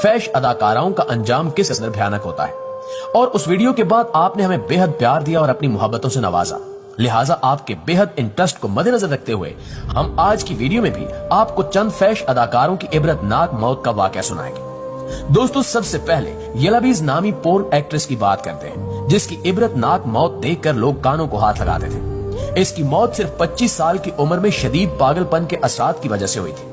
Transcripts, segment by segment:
फैश अदाकाराओं का अंजाम किस कदर भयानक होता है। और उस वीडियो के बाद आपने हमें बेहद प्यार दिया और अपनी मोहब्बतों से नवाजा, लिहाजा आपके बेहद इंटरेस्ट को मद्देनजर रखते हुए हम आज की वीडियो में भी आपको चंद फैश अदाकारों की इबरतनाक मौत का वाकया सुनाएंगे। दोस्तों, सबसे पहले येलाबीज नामी पोर्न एक्ट्रेस की बात करते हैं, जिसकी इबरतनाक मौत देखकर लोग कानों को हाथ लगाते थे। इसकी मौत सिर्फ 25 साल की उम्र में शदीद पागलपन के असरात की वजह से हुई थी।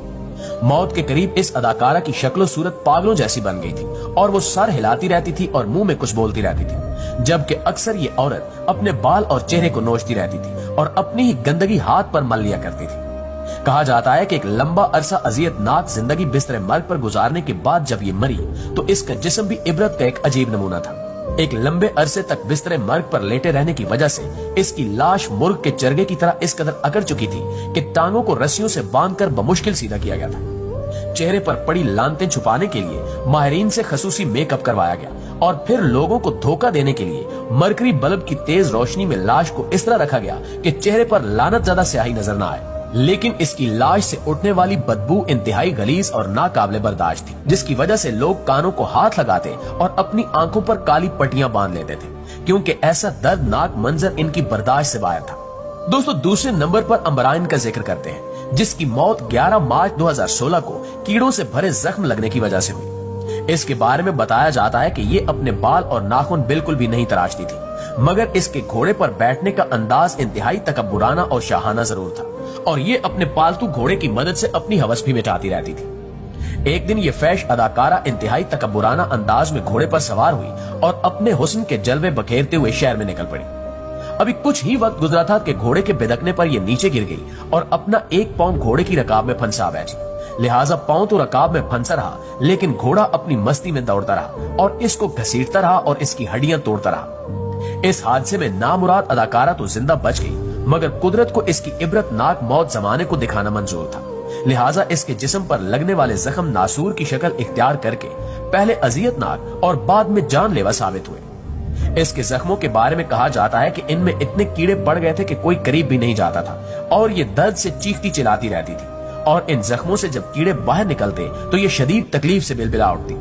मौत के करीब इस अदाकारा की शक्ल सूरत पागलों जैसी बन गई थी और वो सर हिलाती रहती थी और मुंह में कुछ बोलती रहती थी, जबकि अक्सर ये औरत अपने बाल और चेहरे को नोचती रहती थी और अपनी ही गंदगी हाथ पर मल लिया करती थी। कहा जाता है कि एक लंबा अरसा अजियतनाक जिंदगी बिस्तर मर्ग पर गुजारने के बाद जब ये मरी तो इसका जिस्म भी इबरत का एक अजीब नमूना था। एक लंबे अरसे तक बिस्तर मर्ग पर लेटे रहने की वजह से इसकी लाश मुर्ग के चरगे की तरह इस कदर अकड़ चुकी थी कि टांगों को रस्सियों से बांधकर बमुश्किल सीधा किया गया था। चेहरे पर पड़ी लानतें छुपाने के लिए माहिरीन से खसूसी मेकअप करवाया गया और फिर लोगों को धोखा देने के लिए मरकरी बल्ब की तेज रोशनी में लाश को इस तरह रखा गया कि चेहरे पर लानत ज्यादा स्याही नजर न आए। लेकिन इसकी लाश से उठने वाली बदबू इंतहाई गलीज और नाकाबिले बर्दाश्त थी, जिसकी वजह से लोग कानों को हाथ लगाते और अपनी आंखों पर काली पट्टियां बांध लेते थे, क्योंकि ऐसा दर्दनाक मंजर इनकी बर्दाश्त से बाहर था। दोस्तों, दूसरे नंबर पर अम्बराइन का जिक्र करते हैं, जिसकी मौत 11 मार्च 2016 को कीड़ों से भरे जख्म लगने की वजह से हुई। इसके बारे में बताया जाता है कि ये अपने बाल और नाखून बिल्कुल भी नहीं तराशती थी, मगर इसके घोड़े पर बैठने का अंदाज इंतहाई तकब्बुराना और शाहाना जरूर था और ये अपने पालतू घोड़े की मदद से अपनी हवस भी मिटाती रहती थी। एक दिन ये फैश अदाकारा इंतहाई तकब्बुराना अंदाज में घोड़े पर सवार हुई और अपने हुस्न के जलवे बखेरते हुए शहर में निकल पड़ी। अभी कुछ ही वक्त गुजरा था कि घोड़े के बिदकने पर यह नीचे गिर गई और अपना एक पांव घोड़े की रकाब में फंसा बैठी। लिहाजा पांव तो रकाब में फंसा रहा, लेकिन घोड़ा अपनी मस्ती में दौड़ता रहा और इसको घसीटता रहा और इसकी हड्डियां तोड़ता रहा। इस हादसे में नामुराद अदाकारा तो जिंदा बच गई, मगर कुदरत को इसकी इबरतनाक मौत जमाने को दिखाना मंजूर था। लिहाजा इसके जिस्म पर लगने वाले जख्म नासूर की शक्ल इख्तियार करके पहले अजियतनाक और बाद में जानलेवा साबित हुए। इसके जख्मों के बारे में कहा जाता है कि इनमें इतने कीड़े पड़ गए थे कि कोई करीब भी नहीं जाता था और ये दर्द से चीखती चिल्लाती रहती थी, और इन जख्मों से जब कीड़े बाहर निकलते तो ये शदीद तकलीफ से बिलबिला उठती।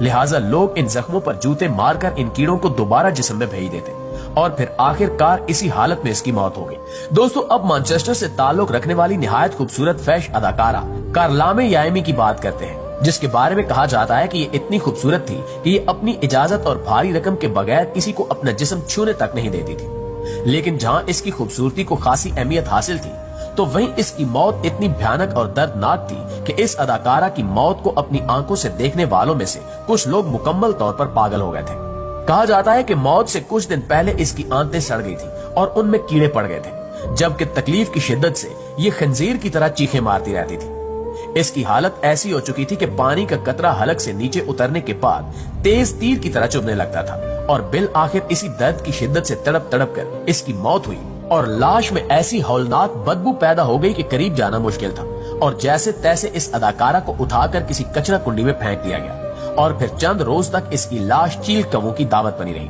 लिहाजा लोग इन जख्मों पर जूते मारकर इन कीड़ों को दोबारा जिस्म में भेज देते और फिर आखिरकार इसी हालत में इसकी मौत हो गई। दोस्तों, अब मैनचेस्टर से ताल्लुक रखने वाली निहायत खूबसूरत फैश अदाकारा कारलामे यायमी की बात करते हैं, जिसके बारे में कहा जाता है कि ये इतनी खूबसूरत थी कि ये अपनी इजाजत और भारी रकम के बगैर किसी को अपना जिस्म छूने तक नहीं देती थी। लेकिन जहां इसकी खूबसूरती को खासी अहमियत हासिल थी, तो वहीं इसकी मौत इतनी भयानक और दर्दनाक थी कि इस अदाकारा की मौत को अपनी आंखों से देखने वालों में से कुछ लोग मुकम्मल तौर पर पागल हो गए थे। कहा जाता है कि मौत से कुछ दिन पहले इसकी आंतें सड़ गई थी और उनमें कीड़े पड़ गए थे, जबकि तकलीफ की शिद्दत से ये खंजीर की तरह चीखें मारती रहती थी। इसकी हालत ऐसी हो चुकी थी कि पानी का कतरा हलक से नीचे उतरने के बाद तेज तीर की तरह चुभने लगता था और बिल आखिर इसी दर्द की शिद्दत से तड़प तड़प कर इसकी मौत हुई और लाश में ऐसी हौलनाक बदबू पैदा हो गई कि करीब जाना मुश्किल था और जैसे तैसे इस अदाकारा को उठाकर किसी कचरा कुंडी में फेंक दिया गया और फिर चंद रोज तक इसकी लाश चील कवों की दावत बनी रही।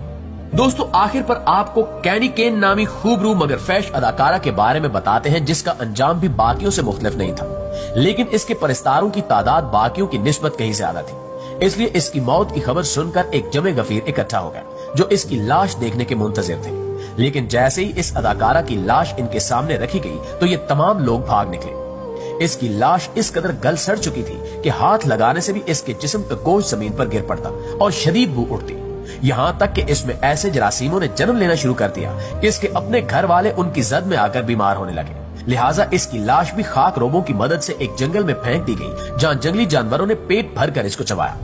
दोस्तों, आखिर पर आपको कैनी केन नामी खूबरू मगर फैश अदाकारा के बारे में बताते हैं, जिसका अंजाम भी बाकियों से मुख्तलिफ नहीं था, लेकिन इसके परिस्तारों की तादाद बाकियों की निस्बत कहीं ज्यादा थी। इसलिए इसकी मौत की खबर सुनकर एक जमे गफीर इकट्ठा हो गया जो इसकी लाश देखने के मुंतजिर थे। लेकिन जैसे ही इस अदाकारा की लाश इनके सामने रखी गई तो ये तमाम लोग भाग निकले। इसकी लाश इस कदर गल सड़ चुकी थी कि हाथ लगाने से भी इसके जिस्म का गोश्त जमीन पर गिर पड़ता और शदीद बू उठती। यहाँ तक कि इसमें ऐसे जरासीमों ने जन्म लेना शुरू कर दिया कि इसके अपने घर वाले उनकी जद में आकर बीमार होने लगे। लिहाजा इसकी लाश भी खाक रोबों की मदद से एक जंगल में फेंक दी गई, जहाँ जंगली जानवरों ने पेट भर कर इसको चबाया।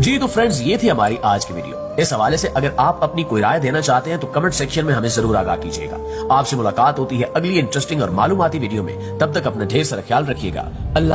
जी तो फ्रेंड्स, ये थी हमारी आज की वीडियो। इस हवाले से अगर आप अपनी कोई राय देना चाहते हैं तो कमेंट सेक्शन में हमें जरूर आगाह कीजिएगा। आपसे मुलाकात होती है अगली इंटरेस्टिंग और मालूमाती वीडियो में। तब तक अपना ढेर सारा ख्याल रखिएगा। अल्लाह।